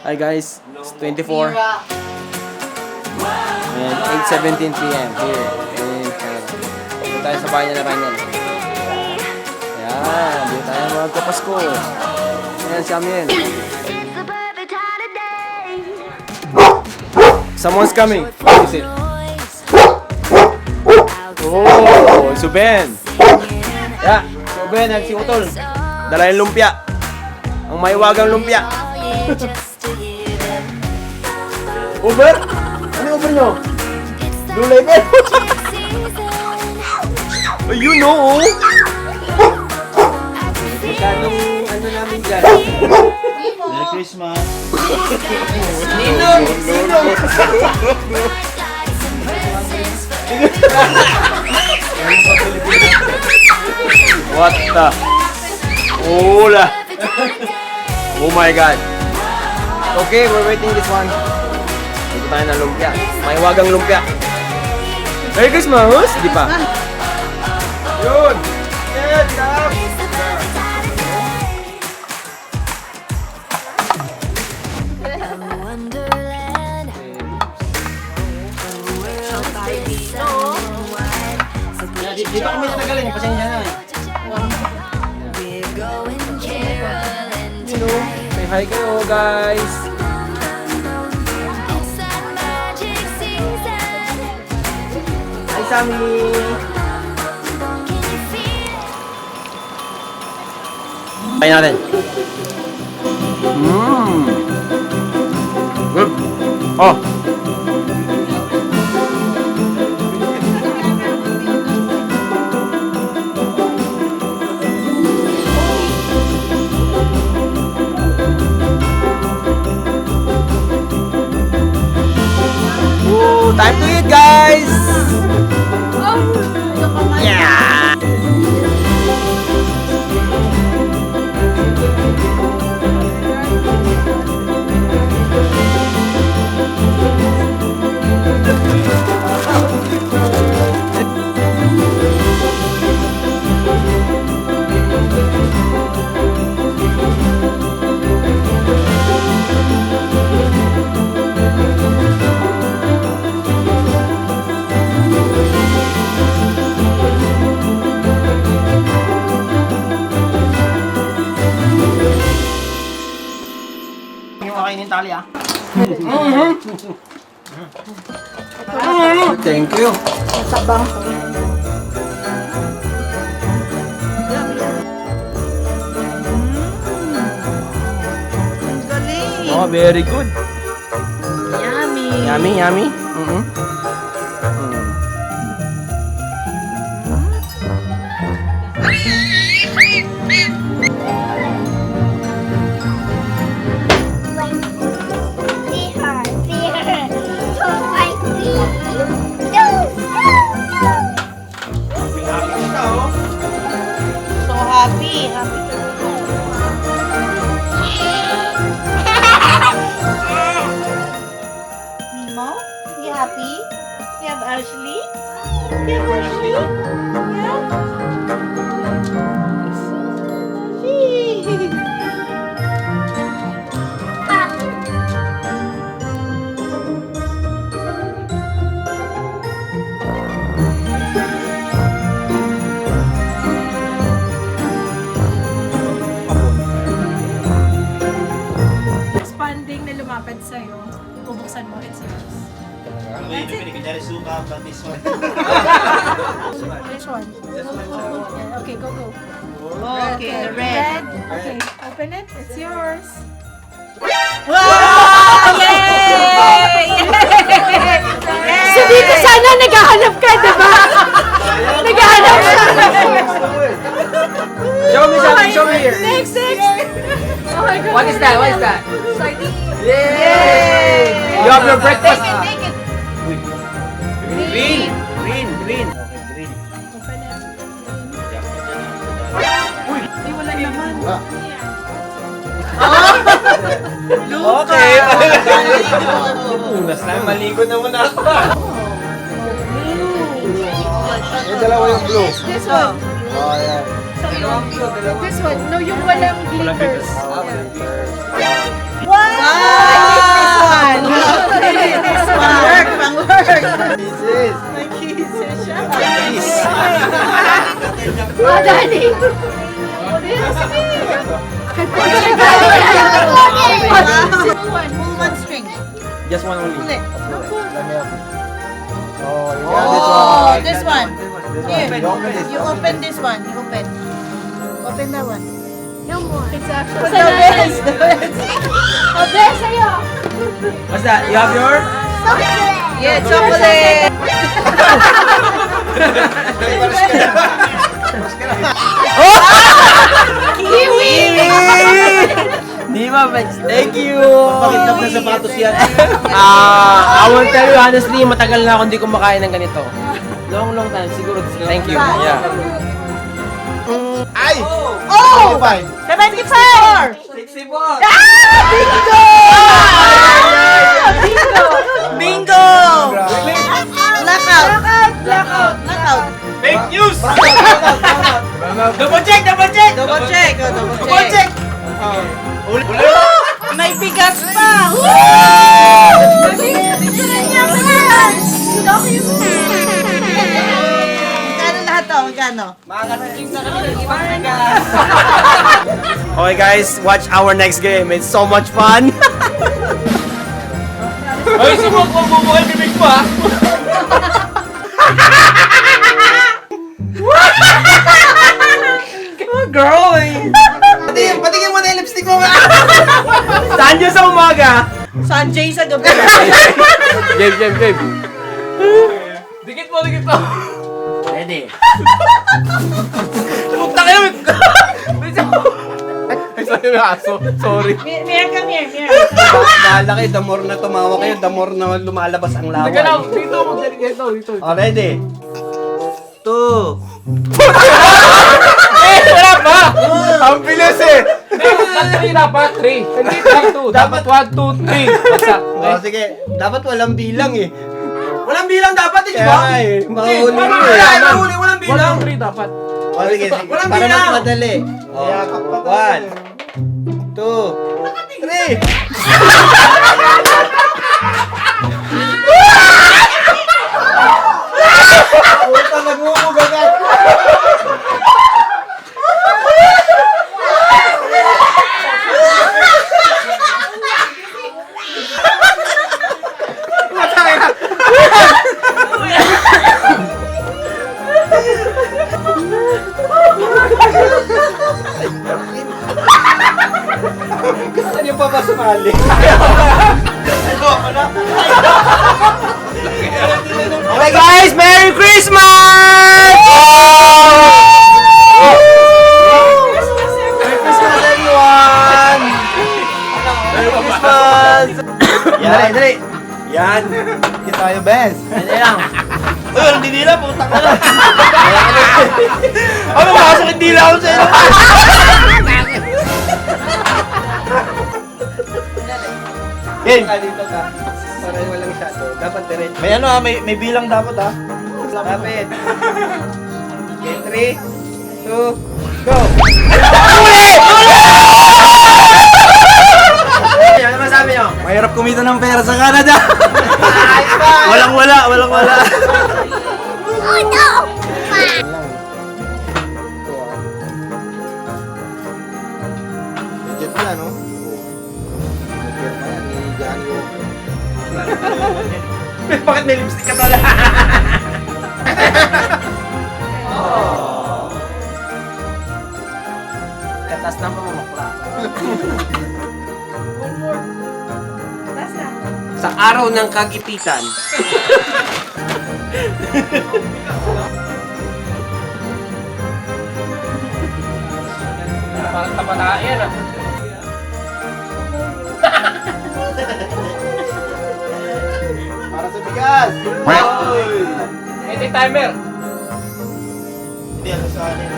Hi guys, it's 24 and 8:17 p.m. here in Canada. Dito tayo sa bahay niya na Ryan. Ayan, dito tayo magkapasko. Ayan si Amien. Someone's coming. What is it? Oh, Suben. Yeah, Suben at si Utol. Dala yung lumpia. Ang maiwagang lumpia. Uber? Ano Uber nyo? Blue Label? You know! Kanong ano namin dyan? Merry Christmas! Ninong! Ninong! What the? Hola! Oh my God! Okay, we're waiting this one. Dito tayo ng lumpia. May wagang lumpia. Merry Christmas! Di pa? Yun! Yes! Stop! Di ba kami natagalan? Pasensya na eh. Say hi kayo guys! Hi Sammy! Kain natin. Good. Oh! Time to eat, guys! Yeah! Kainin tali ah. Thank you. Sabang. Galing. Oh, very good. Yummy. Yummy, yummy. So happy. Nemo, you happy? You have Ashley? You have Ashley? Yeah? Ashley. Expanding na lumapad sa'yo, bubuksan mo, it's yours. Wait, kunyari suka, but this one. Which one? Okay, go. Okay, the red. Okay, open it, it's yours. Wow! Yay! Sabi ko sana naghahanap ka, diba? Naghahanap siya. Show me here. Next. Oh my God. What is that? Sardine. Yay! You have your breakfast. Take it. Green. Okay, green. Open it. Uy, wala naman. Okay. Unas na, maligo naman ako. Yung dalawa yung blue. This one. Oh, yeah. This one. No, yung walang glitters. Wow! Just one only. Uli. Oh, you Oh, this one. Here, Open, open this. you open this one. You open. Open that one. No more. It's actually The best. The best. Oh, there sa'yo. What's that? You have yours? Yeah, chocolate. Kiwi. Di ba, Bex? Thank you! Bakit na ng sapatos yan? I will tell you honestly, matagal na ako hindi kumakain ng ganito. Long time, siguro. Thank you. Yeah. Ay! Oh! 75. 74. Bingo! Bingo! Blackout. Blackout. Fake news! Double check! Double check! Double check. Oh, double check. May bigas pa. Magkano lahat to? Magkano? Okay guys, watch our next game. It's so much fun. Ay, subok ko bubuhay bibig mo ha. Girl! Patingin mo na yung lipstick mo. Saan dyan sa umaga? Sanjay sa gabi. Game. Dikit mo. Ready? Pumunta kayo! Ay, sorry na aso. Sorry. Mira, come here. Bahala kayo, the more na tumawa kayo, the more na lumalabas ang laway. Teka lang, dito. Oh, ready? 2. Wala pa! Ang bilis eh! Dapat 3. Hindi 2. Dapat 1, 2, 3. Basta. Oh, sige. Dapat walang bilang eh. Walang bilang dapat, di Kaya nga eh. Mahuli mo eh. Mahuli, walang bilang. 1, 2, 3 dapat. Oh, sige. Walang Para bilang. mas madali. Oh, 1, 2, 3. Puta, nagmumug agad. Gusto niyo pa ba sumali? Okay guys, Merry Christmas! Merry Christmas, everyone! Merry Christmas! Yan, dali. Yan. Hindi tayo, best. Hindi lang. Uy, walang dinila, putang ka na. Ano, makasakit dila ako sa'yo. Ken, dito ka. Para walang shadow. Dapat diretso. May ano ha, may bilang dapat ha. Dapat. Okay, 3, 2, go! Ano masabi nyo? Mahirap kumita ng pera sa Canada. Walang wala. Oh no! Legit pala, no? Nagpirma yan ni Johnny Walker. Bakit may lipstick ka pala? Katas na mamamukla. Sa araw ng kagipitan. Parang tapataan ah. Para sa bigas! May timer. Hindi, ano sa akin?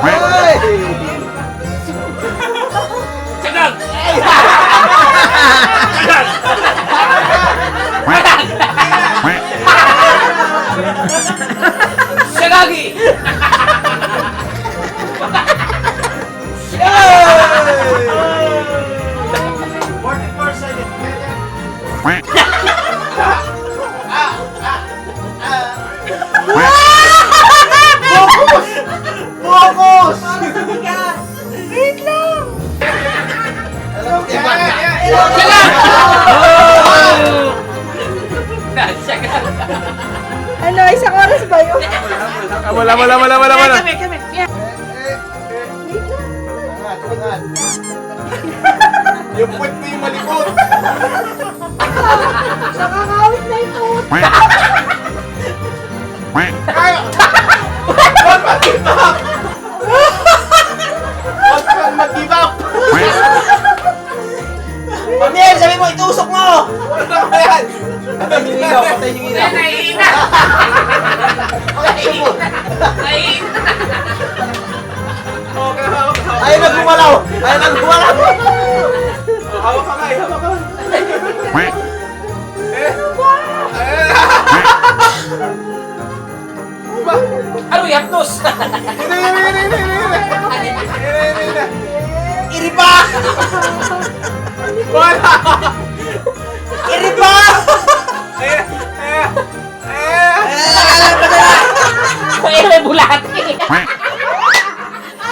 Ay! Signal! Sinagi! 44 seconds. Focus! Ano, isang oras ba yun? Wala. Kami. Yeah. Angat. Yung puwet mo yung malikot. Nakakawit na ito. Huwag mag-give up! Huwag kang mag-give up! Pamir, sabi mo, itusok mo! Ano ba yan? Patay yung ilaw. Nahihina! Ayaw na gumalaw! Hawak ka nga, hawak ka. Ano yung hapnos? Iri pa! Wala! Iri pa! May bulati!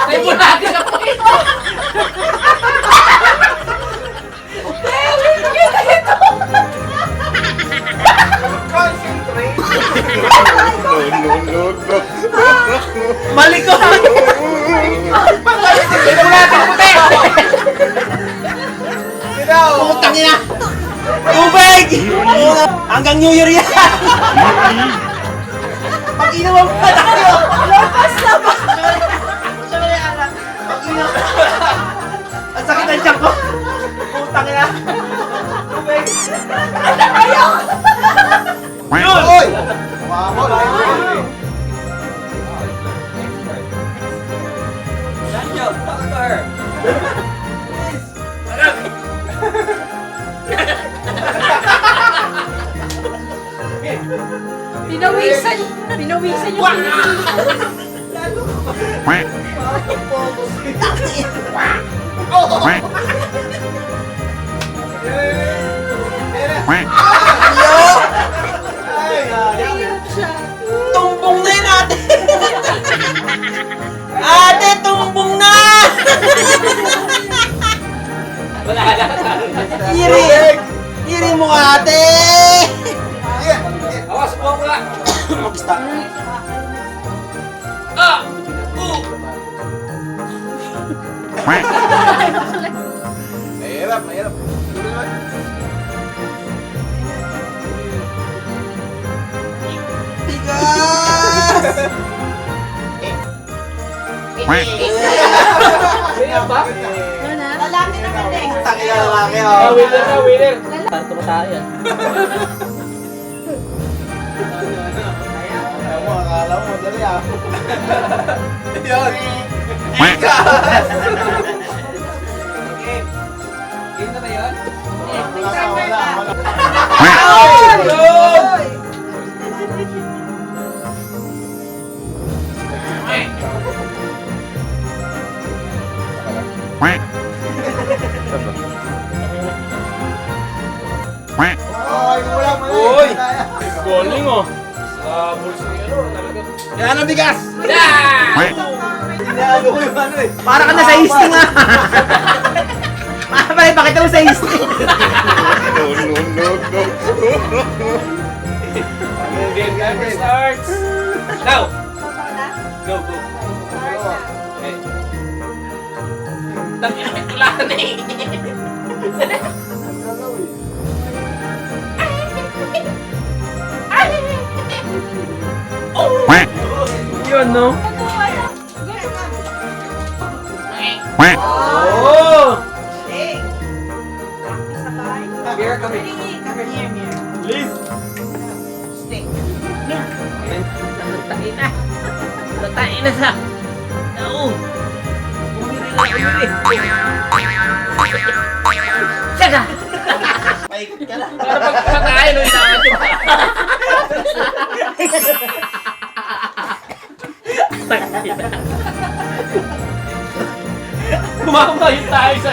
May bulati na po ito! Concentrate! Malikot! May bulati na puti! Putang ina! Tubig! Hanggang New Year yan! Pag-inuman pa tayo! Lapas na ba? Ang sakit ang tiyan ko! Putang ina! Tubig! Yun! Oy! Pinawisan yung Tumbong na yun, ate! Ate, tumbong na! Wala na. Iri! Iri mo, ate! Awas po pula. Mag-stop. Ah! Mahirap. Tigas! Sino ba? Lalaki naman eh. Takila lalaki, oh. Winner. Tanto mo tayo. Akala mo, dali ah. Yun. Game na ba yun? Wala. Oy! Uy! Galing oh. Sa bulso yung ano, talaga. Yan ang bigas! Yeah! Inaano ko yung ano eh. Para ka na sa isting ah. Pare, pakita mo sa isting. Game timer starts. Now! Go. Okay. Tangina, may tulaan eh. Yun no? Oh! Here, kami. Please! Tatain na sa. No. Saga. Paikot ka lang. Para pagpatayin, no, inaangat yung Kumakabayin tayo sa